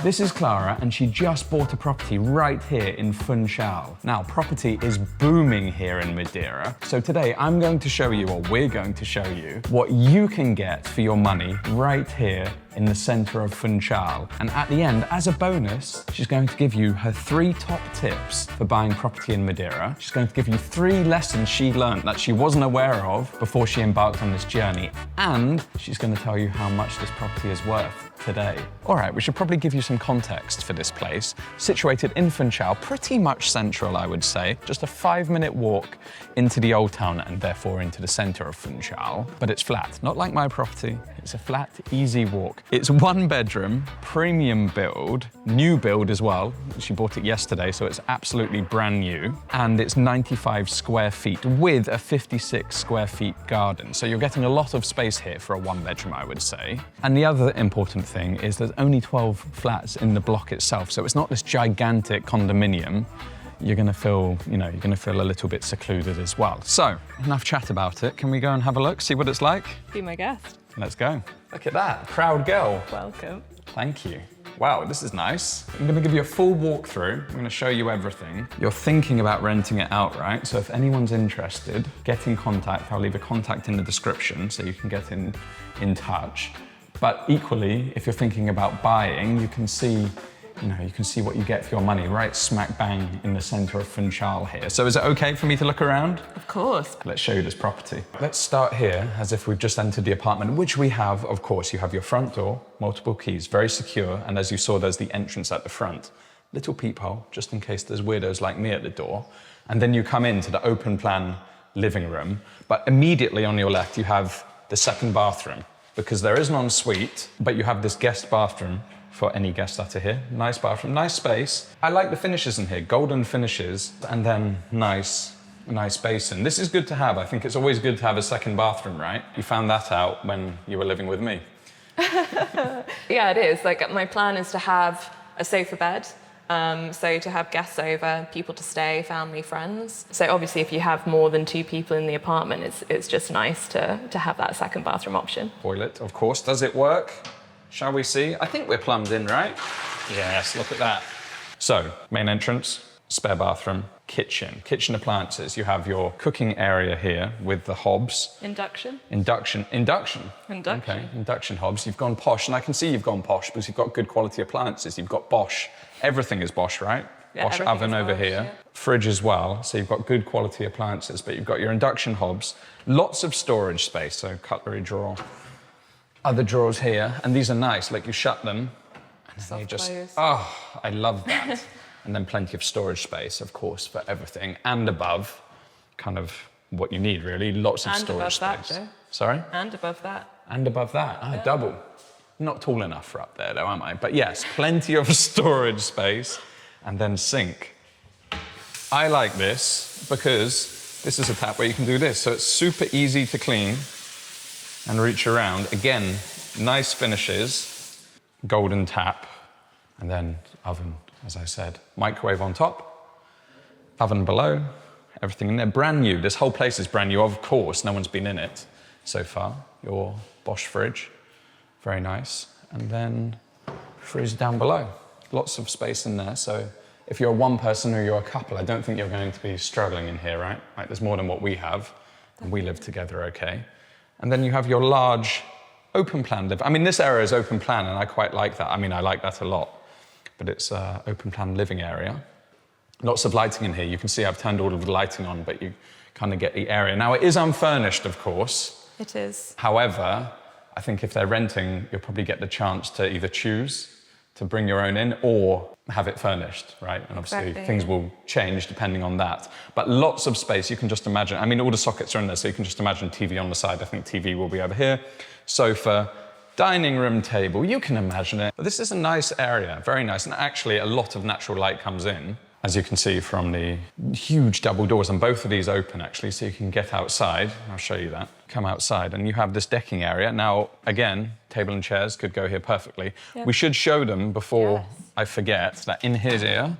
This is Clara, and she just bought a property right here in Funchal. Now, property is booming here in Madeira. So today I'm going to show you, or we're going to show you, what you can get for your money right here in the center of Funchal. And at the end, as a bonus, she's going to give you her 3 top tips for buying property in Madeira. She's going to give you 3 lessons she learned that she wasn't aware of before she embarked on this journey. And she's going to tell you how much this property is worth today. All right, we should probably give you some context for this place. Situated in Funchal, pretty much central, I would say. Just a 5-minute walk into the old town and therefore into the center of Funchal. But it's flat, not like my property. It's a flat, easy walk. It's 1 bedroom, premium build, new build as well. She bought it yesterday, so it's absolutely brand new. And it's 95 square feet with a 56 square feet garden. So you're getting a lot of space here for a 1 bedroom, I would say. And the other important thing is there's only 12 flats in the block itself. So it's not this gigantic condominium. You're gonna feel, you're gonna feel a little bit secluded as well. So, enough chat about it. Can we go and have a look, see what it's like? Be my guest. Let's go. Look at that, proud girl. Welcome. Thank you. Wow, this is nice. I'm gonna give you a full walkthrough. I'm gonna show you everything. You're thinking about renting it outright, so if anyone's interested, get in contact. I'll leave a contact in the description so you can get in touch. But equally, if you're thinking about buying, you can see what you get for your money right smack bang in the center of Funchal here. So is it okay for me to look around? Of course. Let's show you this property. Let's start here as if we've just entered the apartment, which we have, of course. You have your front door, multiple keys, very secure. And as you saw, there's the entrance at the front. Little peephole, just in case there's weirdos like me at the door. And then you come into the open plan living room. But immediately on your left, you have the 2nd bathroom, because there is an ensuite, but you have this guest bathroom for any guests that are here. Nice bathroom, nice space. I like the finishes in here, golden finishes, and then nice basin. This is good to have. I think it's always good to have a 2nd bathroom, right? You found that out when you were living with me. Yeah, it is. Like, my plan is to have a sofa bed. So to have guests over, people to stay, family, friends. So obviously if you have more than 2 people in the apartment, it's just nice to have that 2nd bathroom option. Toilet, of course. Does it work? Shall we see? I think we're plumbed in, right? Yes, look at that. So, main entrance, spare bathroom, kitchen appliances. You have your cooking area here with the hobs. Induction. Induction. Okay, induction hobs. You've gone posh, and I can see you've gone posh because you've got good quality appliances. You've got Bosch. Everything is Bosch, right? Yeah, Bosch oven over Bosch, here. Yeah. Fridge as well, so you've got good quality appliances, but you've got your induction hobs. Lots of storage space, so cutlery drawer. Other drawers here, and these are nice, like you shut them, and then you just, oh, I love that. And then plenty of storage space, of course, for everything, and above, kind of what you need, really, lots of storage space. That, Joe. Sorry? And above that. And above that, yeah. Double. Not tall enough for up there, though, am I? But yes, plenty of storage space, and then sink. I like this because this is a tap where you can do this, so it's super easy to clean and reach around. Again, nice finishes, golden tap, and then oven, as I said. Microwave on top, oven below, everything in there. Brand new, this whole place is brand new, of course, no one's been in it so far. Your Bosch fridge, very nice. And then fridge down below. Lots of space in there, so if you're one person or you're a couple, I don't think you're going to be struggling in here, right? Like, there's more than what we have, and we live together okay. And then you have your large open plan live. I mean, this area is open plan, and I quite like that. I mean, I like that a lot, but it's an open plan living area. Lots of lighting in here. You can see I've turned all of the lighting on, but you kind of get the area. Now, it is unfurnished, of course. It is. However, I think if they're renting, you'll probably get the chance to either choose to bring your own in or have it furnished, right? And obviously things will change depending on that. But lots of space, you can just imagine. I mean, all the sockets are in there, so you can just imagine TV on the side. I think TV will be over here. Sofa, dining room table, you can imagine it. But this is a nice area, very nice. And actually a lot of natural light comes in, as you can see from the huge double doors, and both of these open actually, so you can get outside. I'll show you that. Come outside, and you have this decking area. Now, again, table and chairs could go here perfectly. Yep. We should show them before I forget that in here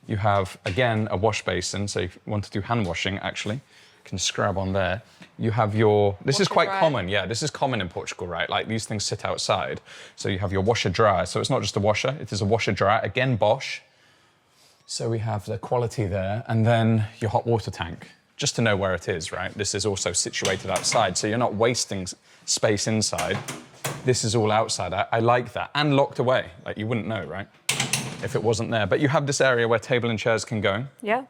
you have, again, a wash basin, so if you want to do hand washing, actually, can scrub on there. You have your, this is Washer quite dryer. common, yeah, this is common in Portugal, right? Like these things sit outside. So you have your washer dryer. So it's not just a washer, it is a washer dryer, again Bosch. So we have the quality there, and then your hot water tank, just to know where it is, right? This is also situated outside, so you're not wasting space inside. This is all outside. I like that, and locked away. Like you wouldn't know, right? If it wasn't there. But you have this area where table and chairs can go. Yeah.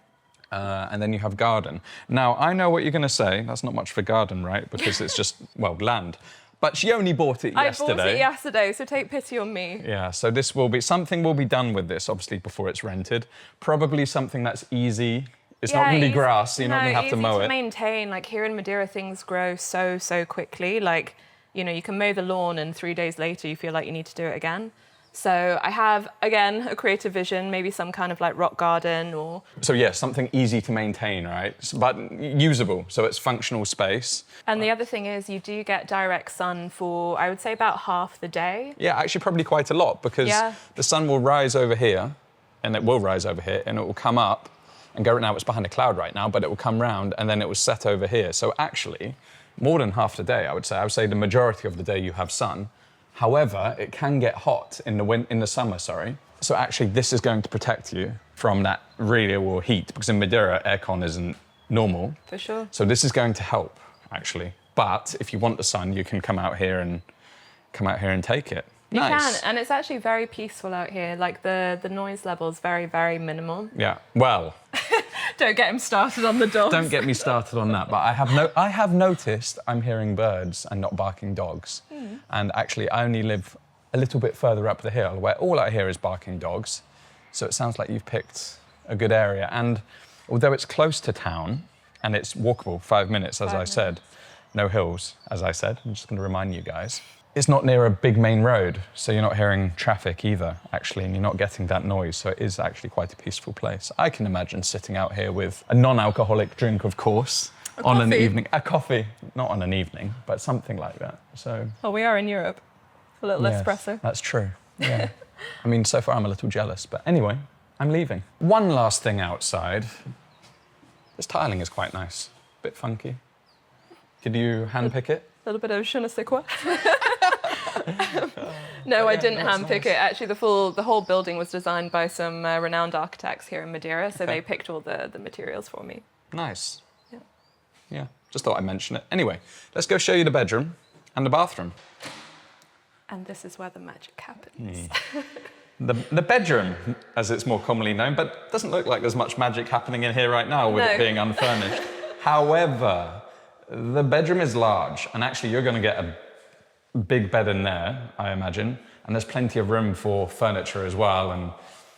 And then you have garden. Now, I know what you're going to say. That's not much for garden, right? Because it's just, well, land. But she only bought it yesterday. I bought it yesterday, so take pity on me. Yeah, so this will be, something will be done with this, obviously, before it's rented. Probably something that's easy. It's not really grass, so you're not going to have to mow it. Easy to maintain. Like here in Madeira, things grow so quickly. Like, you know, you can mow the lawn and 3 days later you feel like you need to do it again. So I have, again, a creative vision, maybe some kind of like rock garden or... So yeah, something easy to maintain, right? But usable, so it's functional space. And the other thing is you do get direct sun for, I would say, about half the day. Yeah, actually probably quite a lot, because the sun will rise over here, and it will rise over here, and it will come up and go, now it's behind a cloud right now, but it will come round and then it will set over here. So actually, more than half the day, I would say the majority of the day you have sun. However, it can get hot in the summer, sorry. So actually this is going to protect you from that real heat, because in Madeira, aircon isn't normal. For sure. So this is going to help, actually. But if you want the sun, you can come out here and take it. You Nice. can, and it's actually very peaceful out here. Like the noise level is very minimal. Yeah, well. Don't get him started on the dogs. Don't get me started on that, but I have noticed I'm hearing birds and not barking dogs. And actually, I only live a little bit further up the hill where all I hear is barking dogs. So it sounds like you've picked a good area. And although it's close to town and it's walkable, 5 minutes, as I said, no hills, as I said, I'm just going to remind you guys. It's not near a big main road, so you're not hearing traffic either, actually, and you're not getting that noise, so it is actually quite a peaceful place. I can imagine sitting out here with a non-alcoholic drink, of course, on an evening. A coffee, not on an evening, but something like that. So. Well, we are in Europe. A little espresso. That's true, yeah. I mean, so far I'm a little jealous, but anyway, I'm leaving. One last thing outside. This tiling is quite nice, a bit funky. Did you handpick it? A little bit of je ne sais quoi. No, I didn't handpick it. Actually, the whole building was designed by some renowned architects here in Madeira, so they picked all the materials for me. Nice. Yeah. Yeah, just thought I'd mention it. Anyway, let's go show you the bedroom and the bathroom. And this is where the magic happens. The bedroom, as it's more commonly known, but doesn't look like there's much magic happening in here right now with it being unfurnished. However, the bedroom is large, and actually you're going to get a big bed in there, I imagine, and there's plenty of room for furniture as well, and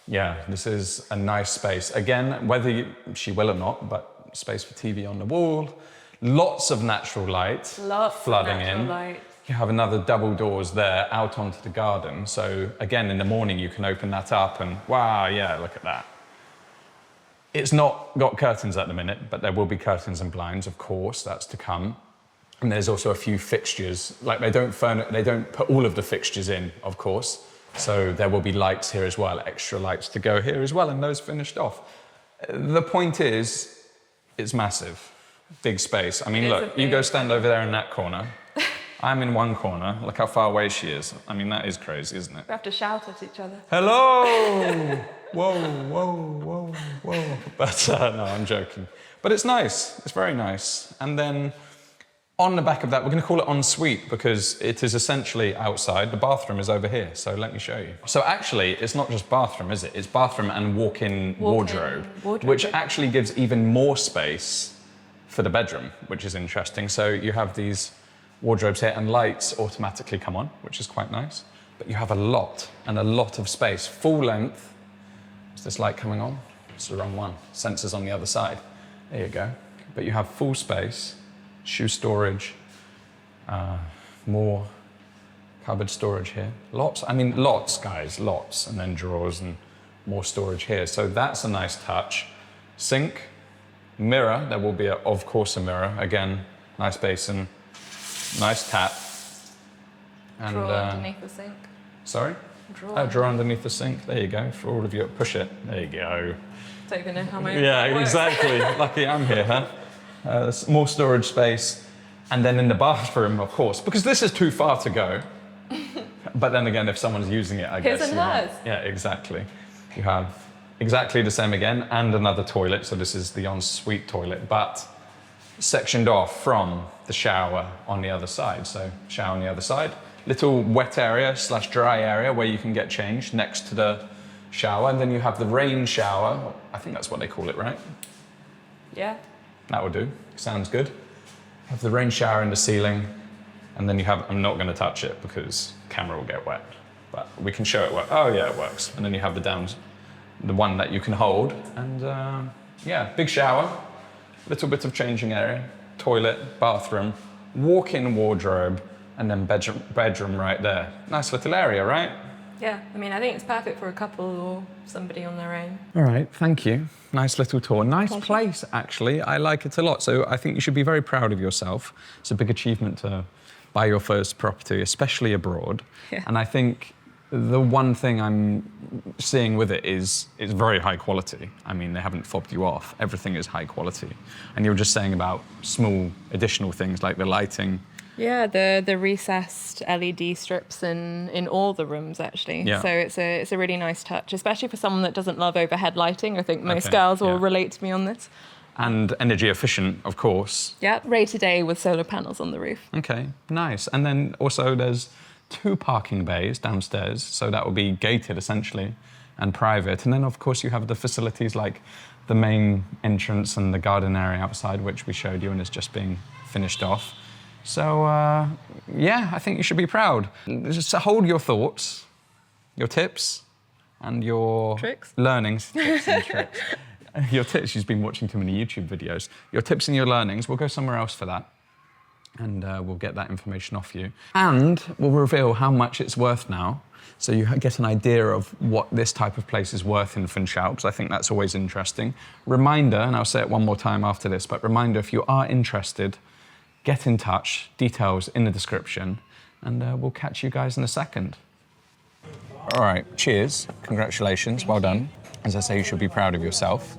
yeah, this is a nice space. Again, whether she will or not, but space for TV on the wall, lots of natural light flooding in. Light. You have another double doors there out onto the garden, so again, in the morning you can open that up and wow, yeah, look at that. It's not got curtains at the minute, but there will be curtains and blinds, of course, that's to come. And there's also a few fixtures, like they don't put all of the fixtures in, of course. So there will be lights here as well, extra lights to go here as well, and those finished off. The point is, it's massive, big space. I mean, look, you go stand over there in that corner. I'm in one corner. Look how far away she is. I mean, that is crazy, isn't it? We have to shout at each other. Hello! Whoa. But no, I'm joking. But it's nice. It's very nice. And then on the back of that, we're going to call it ensuite because it is essentially outside. The bathroom is over here. So let me show you. So actually, it's not just bathroom, is it? It's bathroom and walk-in wardrobe, which actually gives even more space for the bedroom, which is interesting. So you have these wardrobes here and lights automatically come on, which is quite nice. But you have a lot of space, full length. Is this light coming on? It's the wrong one. Sensors on the other side. There you go. But you have full space, shoe storage, more cupboard storage here. Lots, guys, lots. And then drawers and more storage here. So that's a nice touch. Sink, mirror, there will be, of course, a mirror. Again, nice basin. Nice tap. And, drawer underneath the sink. Sorry? Drawer underneath the sink. There you go. For all of you, push it. There you go. Don't even know how many. Yeah, exactly. Lucky I'm here, huh? more storage space, and then in the bathroom, of course, because this is too far to go. But then again, if someone's using it, I guess. His and hers. Yeah, exactly. You have exactly the same again, and another toilet. So this is the ensuite toilet, but sectioned off from the shower on the other side. So shower on the other side. Little wet area / dry area where you can get changed next to the shower. And then you have the rain shower. I think that's what they call it, right? Yeah. That would do. Sounds good. Have the rain shower in the ceiling. And then you have, I'm not going to touch it because the camera will get wet. But we can show it work. Oh yeah, it works. And then you have the one that you can hold. And yeah, big shower. Little bit of changing area. Toilet, bathroom, walk-in wardrobe, and then bedroom right there. Nice little area, right? Yeah, I mean, I think it's perfect for a couple or somebody on their own. All right, thank you. Nice little tour. Nice place, actually. I like it a lot. So I think you should be very proud of yourself. It's a big achievement to buy your first property, especially abroad. Yeah. And I think the one thing I'm seeing with it is it's very high quality. I mean, they haven't fobbed you off. Everything is high quality. And you were just saying about small additional things like the lighting. Yeah, the recessed LED strips in all the rooms, actually. Yeah. So it's a really nice touch, especially for someone that doesn't love overhead lighting. I think most girls will relate to me on this. And energy efficient, of course. Yeah, rated A with solar panels on the roof. Okay, nice. And then also there's 2 parking bays downstairs, so that will be gated essentially and private. And then of course you have the facilities like the main entrance and the garden area outside, which we showed you and is just being finished off. So yeah, I think you should be proud. Just hold your thoughts, your tips, and your learnings. Tips and tricks. Your tips, she's been watching too many YouTube videos. Your tips and your learnings, we'll go somewhere else for that. And we'll get that information off you. And we'll reveal how much it's worth now. So you get an idea of what this type of place is worth in Funchal, because I think that's always interesting. Reminder, and I'll say it one more time after this, but reminder, if you are interested, get in touch, details in the description, and we'll catch you guys in a second. All right, cheers, congratulations, well done. As I say, you should be proud of yourself.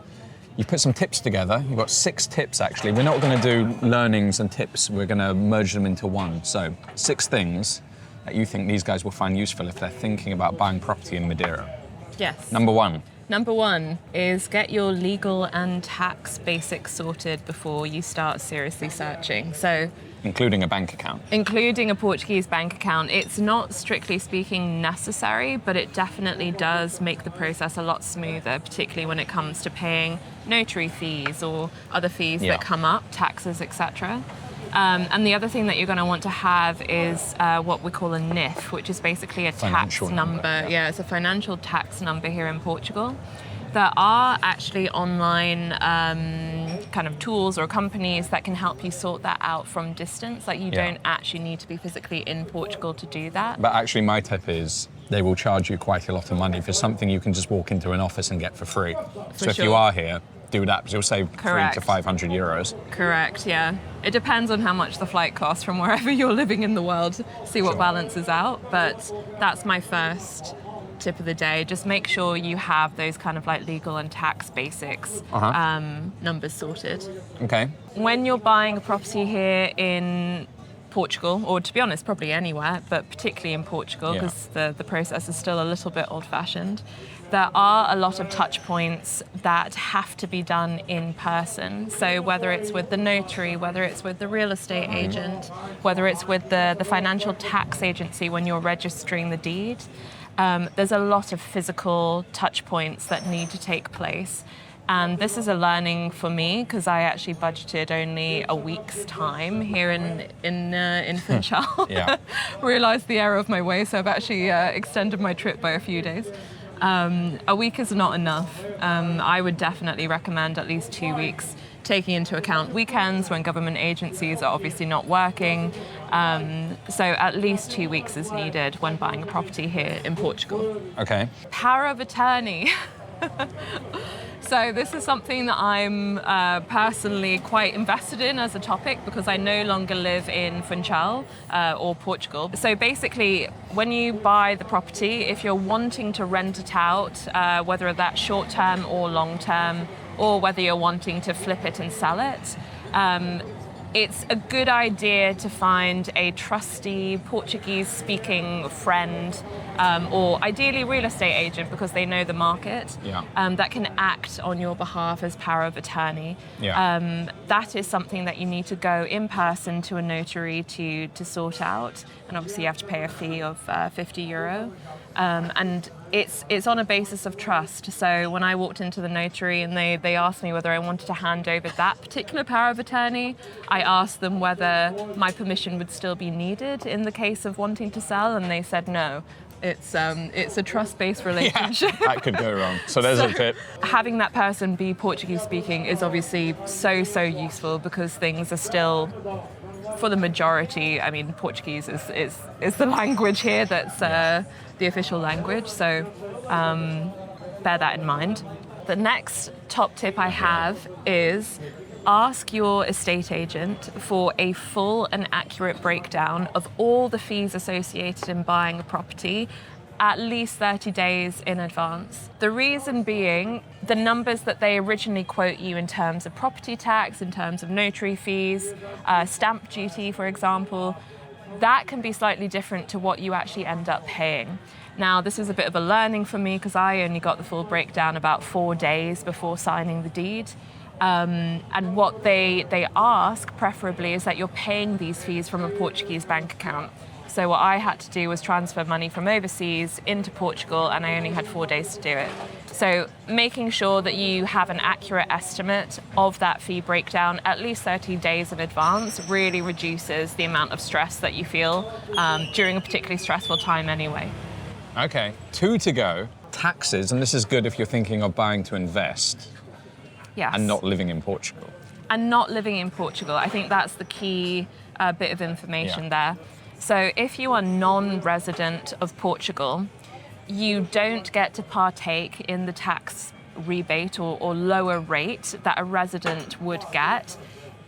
You've put some tips together. You've got 6 tips, actually. We're not going to do learnings and tips. We're going to merge them into one. So 6 things that you think these guys will find useful if they're thinking about buying property in Madeira. Yes. Number 1. Number 1 is get your legal and tax basics sorted before you start seriously searching. So, including a bank account. Including a Portuguese bank account. It's not strictly speaking necessary, but it definitely does make the process a lot smoother, particularly when it comes to paying notary fees or other fees that come up, taxes, etc. And the other thing that you're going to want to have is what we call a NIF, which is basically a tax number. Yeah, it's a financial tax number here in Portugal. There are actually online kind of tools or companies that can help you sort that out from distance. Like you don't actually need to be physically in Portugal to do that. But actually my tip is they will charge you quite a lot of money for something you can just walk into an office and get for free. So if you are here, do that because you'll save 300 to 500 euros. Correct, yeah. It depends on how much the flight costs from wherever you're living in the world, see what balances out. But that's my first tip of the day. Just make sure you have those kind of like legal and tax basics numbers sorted. Okay. When you're buying a property here in Portugal, or to be honest, probably anywhere, but particularly in Portugal, because the process is still a little bit old-fashioned, there are a lot of touch points that have to be done in person. So whether it's with the notary, whether it's with the real estate agent, whether it's with the financial tax agency when you're registering the deed, there's a lot of physical touch points that need to take place. And this is a learning for me because I actually budgeted only a week's time here in Funchal. Realised the error of my way, so I've actually extended my trip by a few days. A week is not enough. I would definitely recommend at least 2 weeks, taking into account weekends when government agencies are obviously not working. So at least 2 weeks is needed when buying a property here in Portugal. Okay. Power of attorney. So this is something that I'm personally quite invested in as a topic because I no longer live in Funchal or Portugal. So basically, when you buy the property, if you're wanting to rent it out, whether that's short-term or long-term, or whether you're wanting to flip it and sell it, It's a good idea to find a trusty Portuguese-speaking friend, or ideally real estate agent, because they know the market, that can act on your behalf as power of attorney. That is something that you need to go in person to a notary to sort out, and obviously you have to pay a fee of €50. And it's on a basis of trust. So when I walked into the notary and they asked me whether I wanted to hand over that particular power of attorney, I asked them whether my permission would still be needed in the case of wanting to sell, and they said no. It's a trust-based relationship. Yeah, that could go wrong. So there's a tip. Having that person be Portuguese speaking is obviously so useful, because things are still, for the majority, I mean, Portuguese is the language here that's the official language, so bear that in mind. The next top tip I have is ask your estate agent for a full and accurate breakdown of all the fees associated in buying a property at least 30 days in advance. The reason being, the numbers that they originally quote you in terms of property tax, in terms of notary fees, stamp duty, for example, that can be slightly different to what you actually end up paying. Now, this is a bit of a learning for me, because I only got the full breakdown about 4 days before signing the deed. And what they ask, preferably, is that you're paying these fees from a Portuguese bank account. So what I had to do was transfer money from overseas into Portugal, and I only had 4 days to do it. So making sure that you have an accurate estimate of that fee breakdown at least 30 days in advance really reduces the amount of stress that you feel during a particularly stressful time anyway. Okay, 2 to go. Taxes, and this is good if you're thinking of buying to invest. Yes. And not living in Portugal. And not living in Portugal. I think that's the key bit of information there. So if you are non-resident of Portugal, you don't get to partake in the tax rebate or lower rate that a resident would get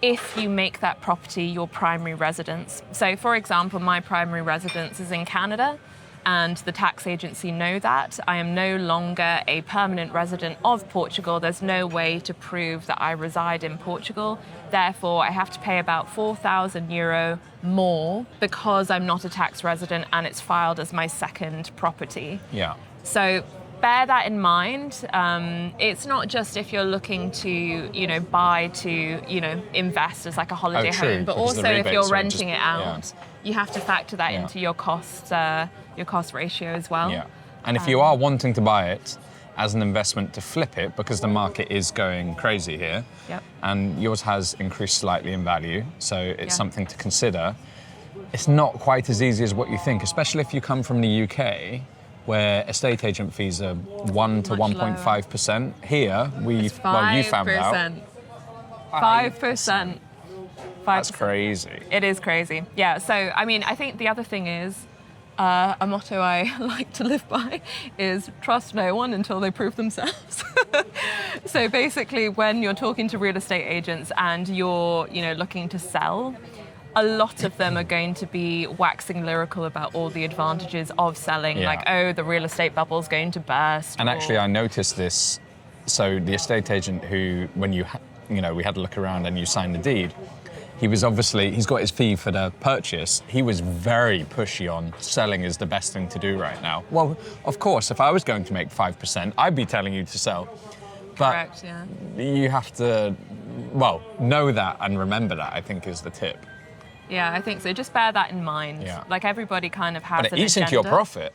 if you make that property your primary residence. So for example, my primary residence is in Canada, and the tax agency know that. I am no longer a permanent resident of Portugal. There's no way to prove that I reside in Portugal. Therefore, I have to pay about €4,000 more because I'm not a tax resident and it's filed as my second property. Yeah. So bear that in mind. It's not just if you're looking to, buy to, invest as like a holiday home, but also if you're renting it out, you have to factor that into your cost ratio as well. Yeah. And if you are wanting to buy it as an investment to flip it, because the market is going crazy here, and yours has increased slightly in value, so it's something to consider. It's not quite as easy as what you think, especially if you come from the UK, where estate agent fees are 1 to 1.5%. Here, you found out. 5%. That's crazy. It is crazy. Yeah, so, I mean, I think the other thing is, a motto I like to live by is trust no one until they prove themselves. So basically, when you're talking to real estate agents and you're, looking to sell, a lot of them are going to be waxing lyrical about all the advantages of selling, like, oh, the real estate bubble's going to burst. And actually, I noticed this. So the estate agent who, when we had a look around and you signed the deed, he's got his fee for the purchase. He was very pushy on selling is the best thing to do right now. Well, of course, if I was going to make 5%, I'd be telling you to sell. But correct, yeah. You have to, know that and remember that, I think, is the tip. Yeah, I think so. Just bear that in mind. Yeah. Like, everybody kind of has an agenda. But it eats into your profit.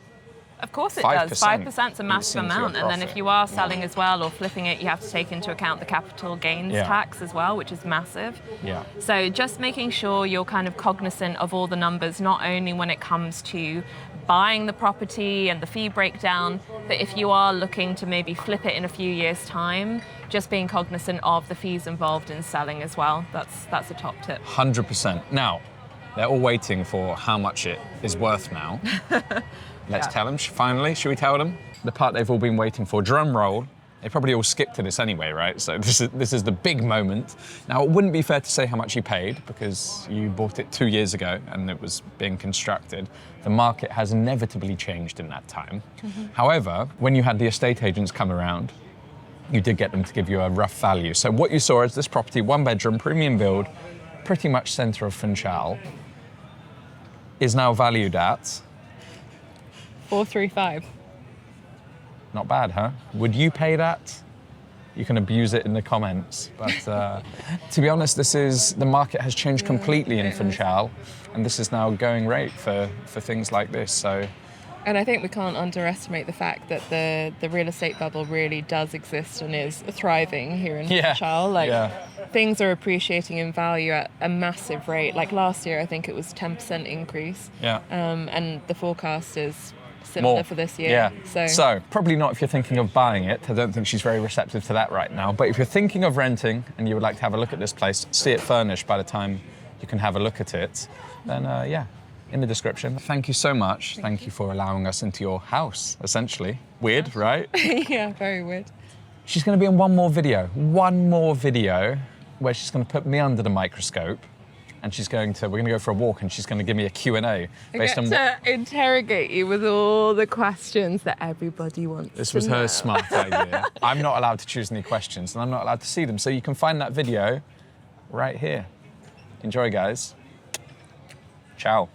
Of course it does. 5% is a massive amount. And then if you are selling as well or flipping it, you have to take into account the capital gains tax as well, which is massive. Yeah. So just making sure you're kind of cognizant of all the numbers, not only when it comes to buying the property and the fee breakdown, but if you are looking to maybe flip it in a few years' time, just being cognizant of the fees involved in selling as well. That's a top tip. 100%. Now, they're all waiting for how much it is worth now. Let's tell them, finally. Should we tell them? The part they've all been waiting for. Drum roll. They probably all skipped to this anyway, right? So this is the big moment. Now, it wouldn't be fair to say how much you paid because you bought it 2 years ago and it was being constructed. The market has inevitably changed in that time. Mm-hmm. However, when you had the estate agents come around, you did get them to give you a rough value. So what you saw is this property, 1-bedroom, premium build, pretty much centre of Funchal, is now valued at 435. Not bad, huh? Would you pay that? You can abuse it in the comments. But to be honest, the market has changed completely in Funchal, and this is now going rate for things like this. So, and I think we can't underestimate the fact that the real estate bubble really does exist and is thriving here in Funchal. Things are appreciating in value at a massive rate. Like last year, I think it was 10% increase. Yeah. And the forecast is similar more for this year. Yeah. So probably not if you're thinking of buying it. I don't think she's very receptive to that right now. But if you're thinking of renting and you would like to have a look at this place, see it furnished by the time you can have a look at it, then yeah, in the description. Thank you so much. Thank you for allowing us into your house, essentially. Weird, right? Yeah, very weird. She's going to be in one more video where she's going to put me under the microscope. And we're going to go for a walk and she's going to give me a Q&A based on to interrogate you with all the questions that everybody wants. This was her smart idea. I'm not allowed to choose any questions and I'm not allowed to see them. So you can find that video right here. Enjoy, guys. Ciao.